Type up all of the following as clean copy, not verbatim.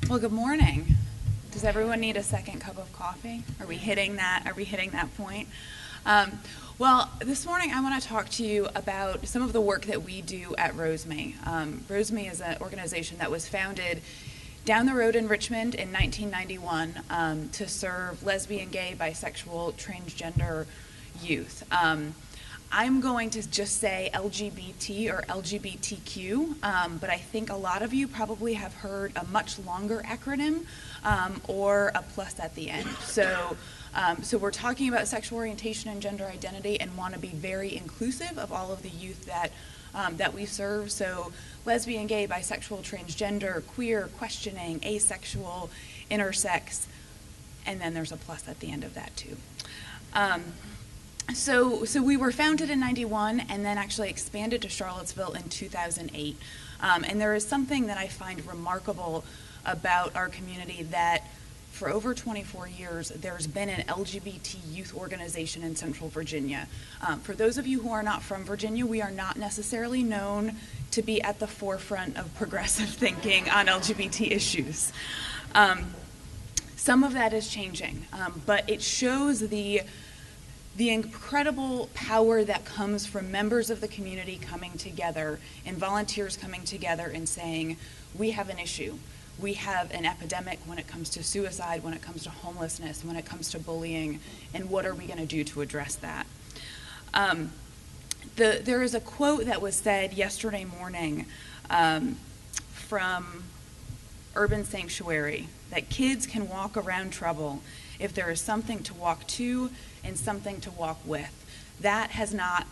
Well, good morning. Does everyone need a second cup of coffee? Are we hitting that point? Well, this morning I want to talk to you about some of the work that we do at Rosemary. Rosemary is an organization that was founded down the road in Richmond in 1991 to serve lesbian, gay, bisexual, transgender youth. I'm going to just say LGBT or LGBTQ, but I think a lot of you probably have heard a much longer acronym or a plus at the end. So we're talking about sexual orientation and gender identity and want to be very inclusive of all of the youth that we serve. So lesbian, gay, bisexual, transgender, queer, questioning, asexual, intersex, and then there's a plus at the end of that too. So we were founded in 91 and then actually expanded to Charlottesville in 2008. And there is something that I find remarkable about our community, that for over 24 years, there's been an LGBT youth organization in Central Virginia. For those of you who are not from Virginia, we are not necessarily known to be at the forefront of progressive thinking on LGBT issues. Some of that is changing, but it shows the incredible power that comes from members of the community coming together and volunteers coming together and saying, we have an issue. We have an epidemic when it comes to suicide, when it comes to homelessness, when it comes to bullying, and what are we going to do to address that? There is a quote that was said yesterday morning from Urban Sanctuary, that kids can walk around trouble if there is something to walk to and something to walk with. That has not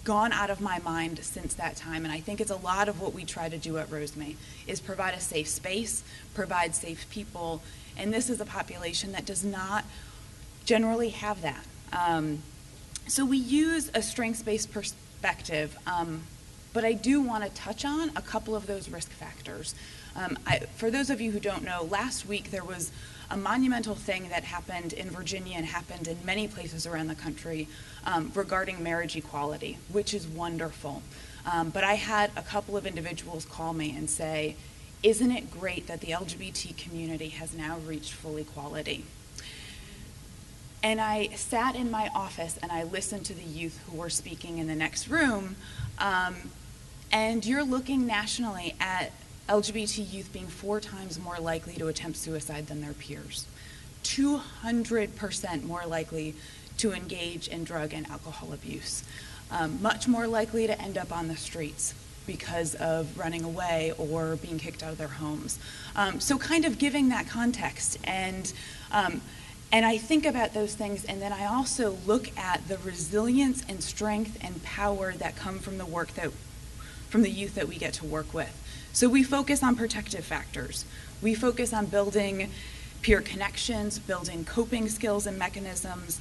gone out of my mind since that time, and I think it's a lot of what we try to do at Rosemary, is provide a safe space, provide safe people, and this is a population that does not generally have that. So we use a strengths-based perspective, but I do want to touch on a couple of those risk factors. For those of you who don't know, last week there was a monumental thing that happened in Virginia and happened in many places around the country regarding marriage equality, which is wonderful. But I had a couple of individuals call me and say, isn't it great that the LGBT community has now reached full equality? And I sat in my office and I listened to the youth who were speaking in the next room, and you're looking nationally at LGBT youth being 4 times more likely to attempt suicide than their peers, 200% more likely to engage in drug and alcohol abuse, much more likely to end up on the streets because of running away or being kicked out of their homes. So kind of giving that context, and I think about those things, and then I also look at the resilience and strength and power that come from from the youth that we get to work with. So we focus on protective factors. We focus on building peer connections, building coping skills and mechanisms,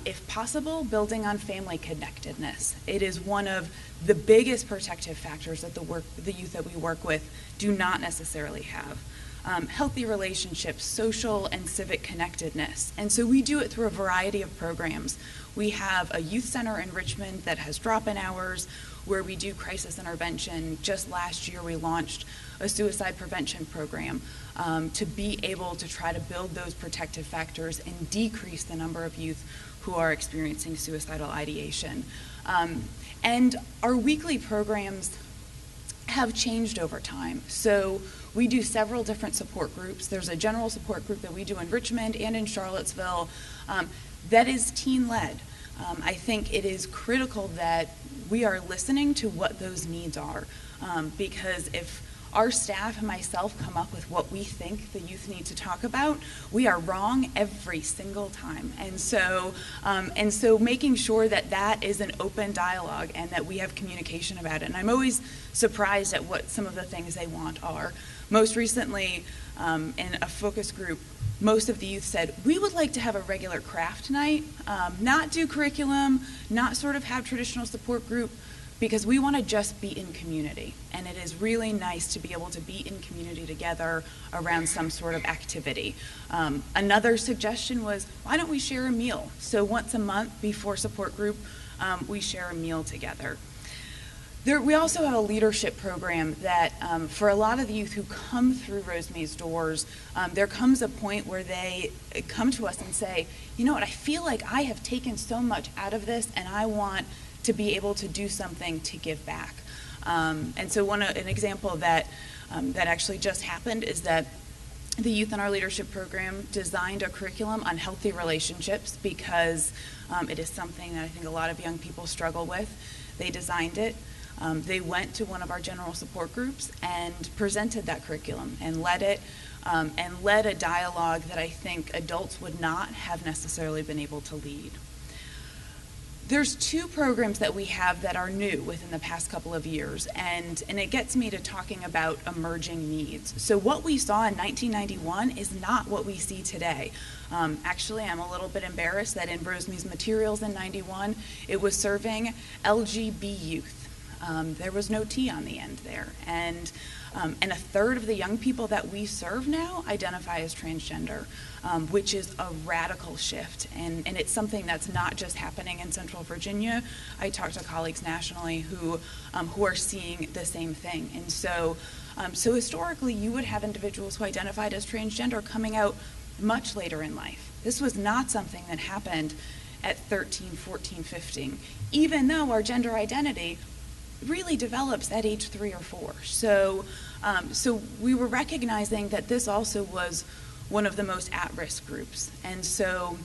if possible, building on family connectedness. It is one of the biggest protective factors that the youth that we work with do not necessarily have. Healthy relationships, social and civic connectedness. And so we do it through a variety of programs. We have a youth center in Richmond that has drop-in hours where we do crisis intervention. Just last year we launched a suicide prevention program to be able to try to build those protective factors and decrease the number of youth who are experiencing suicidal ideation. And our weekly programs have changed over time. So we do several different support groups. There's a general support group that we do in Richmond and in Charlottesville that is teen-led. I think it is critical that we are listening to what those needs are, because if our staff and myself come up with what we think the youth need to talk about, we are wrong every single time. And so making sure that that is an open dialogue and that we have communication about it. And I'm always surprised at what some of the things they want are. Most recently, in a focus group, most of the youth said, we would like to have a regular craft night, not do curriculum, not sort of have traditional support group, because we want to just be in community. And it is really nice to be able to be in community together around some sort of activity. Another suggestion was, why don't we share a meal? So once a month before support group, we share a meal together. We also have a leadership program that for a lot of the youth who come through Rosemary's doors, there comes a point where they come to us and say, you know what, I feel like I have taken so much out of this and I want to be able to do something to give back. And so an example that actually just happened is that the youth in our leadership program designed a curriculum on healthy relationships because it is something that I think a lot of young people struggle with. They designed it. They went to one of our general support groups and presented that curriculum and led a dialogue that I think adults would not have necessarily been able to lead. There's two programs that we have that are new within the past couple of years, and it gets me to talking about emerging needs. So what we saw in 1991 is not what we see today. Actually, I'm a little bit embarrassed that in Rosemary's materials in 91, it was serving LGB youth. There was no T on the end there. And a third of the young people that we serve now identify as transgender, which is a radical shift. And it's something that's not just happening in Central Virginia. I talk to colleagues nationally who are seeing the same thing. And so historically, you would have individuals who identified as transgender coming out much later in life. This was not something that happened at 13, 14, 15, even though our gender identity really develops at age 3 or 4. So we were recognizing that this also was one of the most at-risk groups. And so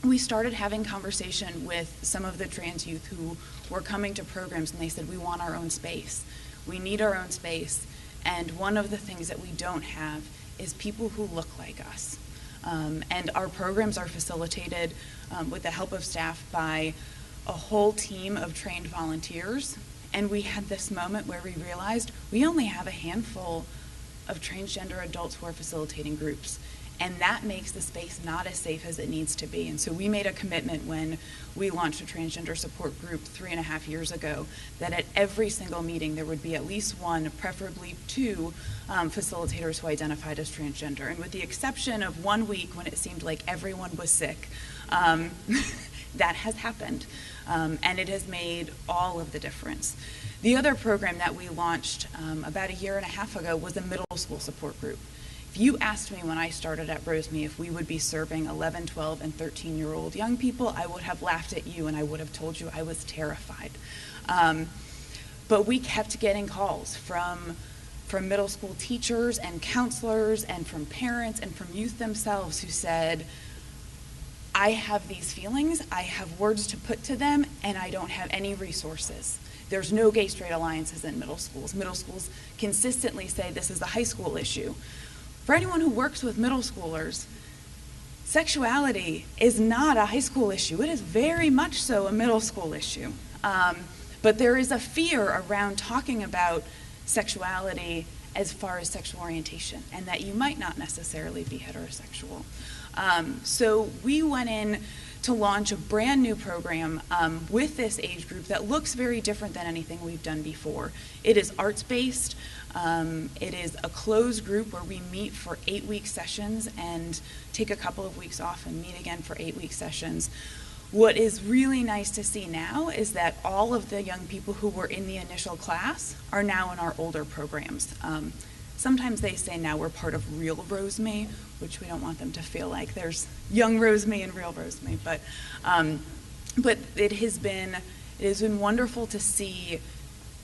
we started having conversation with some of the trans youth who were coming to programs, and they said, we want our own space. We need our own space. And one of the things that we don't have is people who look like us. And our programs are facilitated with the help of staff by a whole team of trained volunteers. And we had this moment where we realized we only have a handful of transgender adults who are facilitating groups. And that makes the space not as safe as it needs to be. And so we made a commitment when we launched a transgender support group 3.5 years ago that at every single meeting there would be at least one, preferably two, facilitators who identified as transgender. And with the exception of 1 week when it seemed like everyone was sick, that has happened. And it has made all of the difference. The other program that we launched about 1.5 years ago was a middle school support group. If you asked me when I started at Rosemary if we would be serving 11, 12, and 13-year-old young people, I would have laughed at you and I would have told you I was terrified. But we kept getting calls from middle school teachers and counselors and from parents and from youth themselves who said, I have these feelings, I have words to put to them, and I don't have any resources. There's no gay-straight alliances in middle schools. Middle schools consistently say this is a high school issue. For anyone who works with middle schoolers, sexuality is not a high school issue. It is very much so a middle school issue. But there is a fear around talking about sexuality as far as sexual orientation, and that you might not necessarily be heterosexual. So we went in to launch a brand new program with this age group that looks very different than anything we've done before. It is arts-based. It is a closed group where we meet for 8-week sessions and take a couple of weeks off and meet again for 8-week sessions. What is really nice to see now is that all of the young people who were in the initial class are now in our older programs. Sometimes they say now we're part of real Rosemary, which we don't want them to feel like there's young Rosemary and real Rosemary. But it has been wonderful to see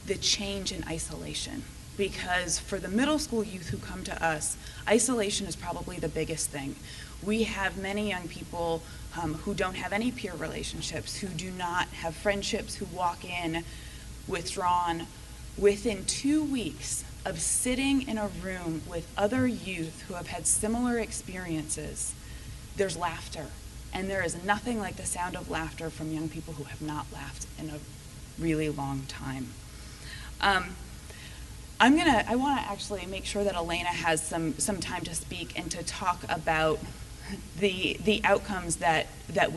the change in isolation, because for the middle school youth who come to us, isolation is probably the biggest thing. We have many young people who don't have any peer relationships, who do not have friendships, who walk in withdrawn. Within 2 weeks of sitting in a room with other youth who have had similar experiences, there's laughter. And there is nothing like the sound of laughter from young people who have not laughed in a really long time. I want to actually make sure that Elena has some time to speak and to talk about the outcomes that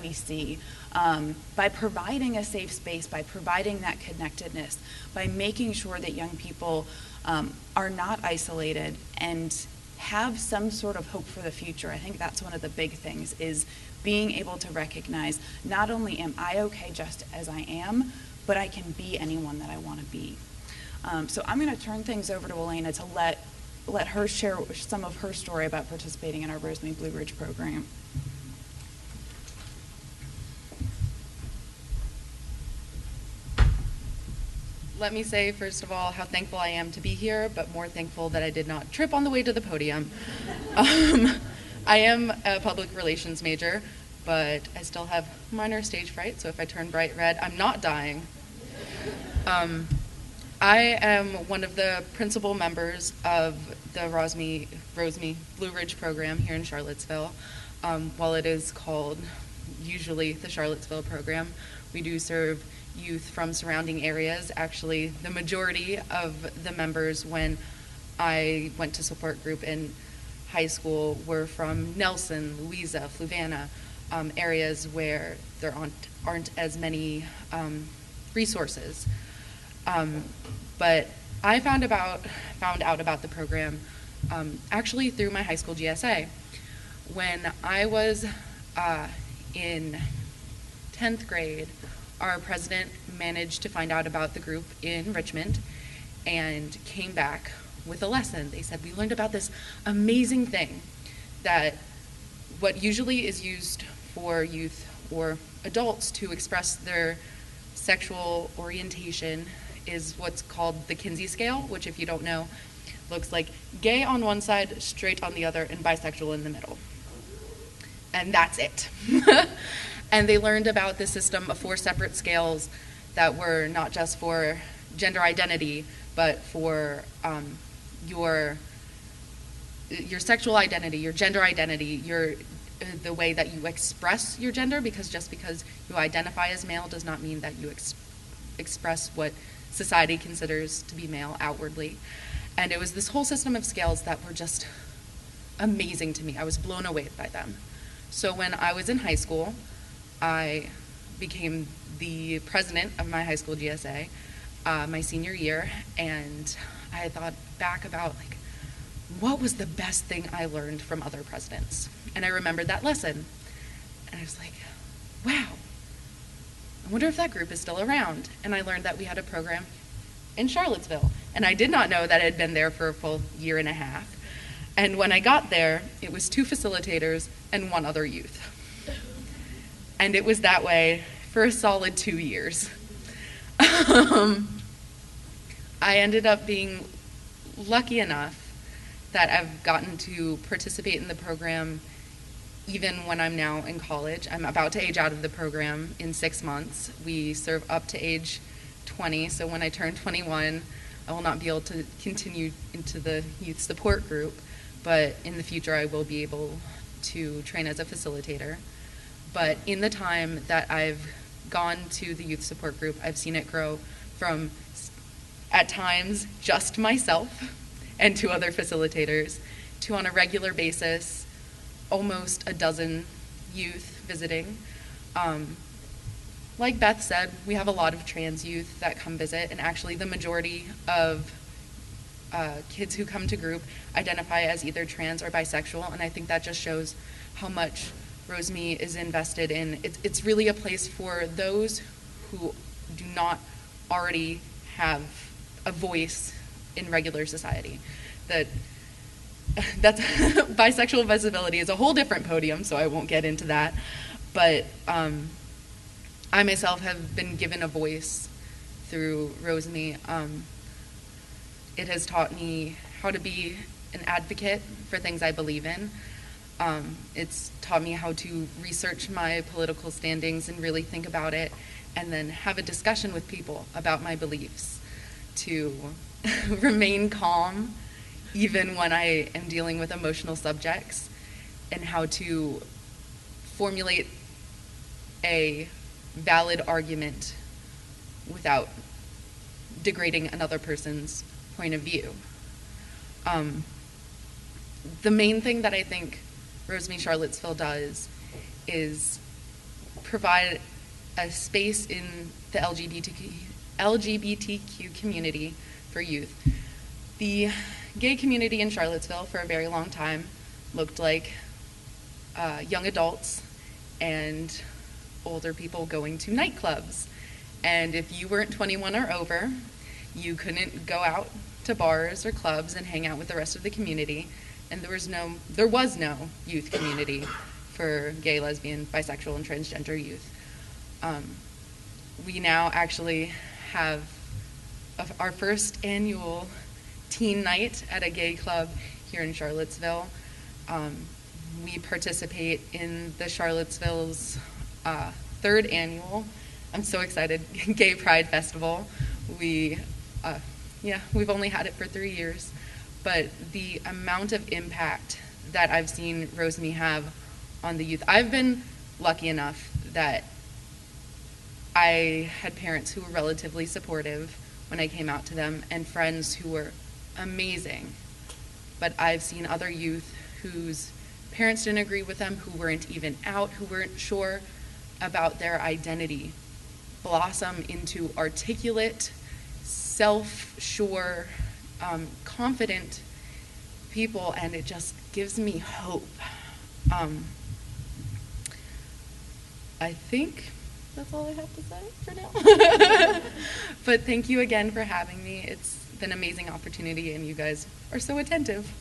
we see by providing a safe space, by providing that connectedness, by making sure that young people are not isolated and have some sort of hope for the future. I think that's one of the big things, is being able to recognize not only am I okay just as I am, but I can be anyone that I want to be. So I'm going to turn things over to Elena to let her share some of her story about participating in our Rosemary Blue Ridge program. Let me say, first of all, how thankful I am to be here, but more thankful that I did not trip on the way to the podium. I am a public relations major, but I still have minor stage fright, so if I turn bright red, I'm not dying. I am one of the principal members of the Rosemary Blue Ridge program here in Charlottesville. While it is called usually the Charlottesville program, we do serve youth from surrounding areas. Actually, the majority of the members when I went to support group in high school were from Nelson, Louisa, Fluvanna, areas where there aren't as many resources. But I found out about the program actually through my high school GSA. When I was in 10th grade, our president managed to find out about the group in Richmond and came back with a lesson. They said, we learned about this amazing thing that what usually is used for youth or adults to express their sexual orientation is what's called the Kinsey scale, which if you don't know, looks like gay on one side, straight on the other, and bisexual in the middle. And that's it. And they learned about the system of 4 separate scales that were not just for gender identity, but for your sexual identity, your gender identity, the way that you express your gender, because just because you identify as male does not mean that you express what society considers to be male outwardly. And it was this whole system of scales that were just amazing to me. I was blown away by them. So when I was in high school, I became the president of my high school GSA my senior year, and I thought back about what was the best thing I learned from other presidents? And I remembered that lesson, and I was like, wow, I wonder if that group is still around. And I learned that we had a program in Charlottesville, and I did not know that it had been there for a full year and a half. And when I got there, it was 2 facilitators and 1 other youth. And it was that way for a solid 2 years. I ended up being lucky enough that I've gotten to participate in the program even when I'm now in college. I'm about to age out of the program in 6 months. We serve up to age 20, so when I turn 21, I will not be able to continue into the youth support group, but in the future I will be able to train as a facilitator. But in the time that I've gone to the youth support group, I've seen it grow from, at times, just myself and 2 other facilitators, to on a regular basis, almost a dozen youth visiting. Like Beth said, we have a lot of trans youth that come visit, and actually the majority of kids who come to group identify as either trans or bisexual, and I think that just shows how much Rosemary is invested in. It's really a place for those who do not already have a voice in regular society. That's bisexual visibility is a whole different podium, so I won't get into that. But I myself have been given a voice through Rosemary. It has taught me how to be an advocate for things I believe in. It's taught me how to research my political standings and really think about it, and then have a discussion with people about my beliefs, to remain calm even when I am dealing with emotional subjects, and how to formulate a valid argument without degrading another person's point of view. The main thing that I think Rosemary Charlottesville does is provide a space in the LGBTQ community for youth. The gay community in Charlottesville for a very long time looked like young adults and older people going to nightclubs. And if you weren't 21 or over, You couldn't go out to bars or clubs and hang out with the rest of the community, and there was no youth community for gay, lesbian, bisexual, and transgender youth. We now actually have our first annual teen night at a gay club here in Charlottesville. We participate in the Charlottesville's third annual, I'm so excited, Gay Pride Festival. We've only had it for 3 years, but the amount of impact that I've seen Roseme have on the youth. I've been lucky enough that I had parents who were relatively supportive when I came out to them, and friends who were amazing. But I've seen other youth whose parents didn't agree with them, who weren't even out, who weren't sure about their identity, blossom into articulate, self-sure, confident people, and it just gives me hope. I think that's all I have to say for now. But thank you again for having me. It's been an amazing opportunity, and you guys are so attentive.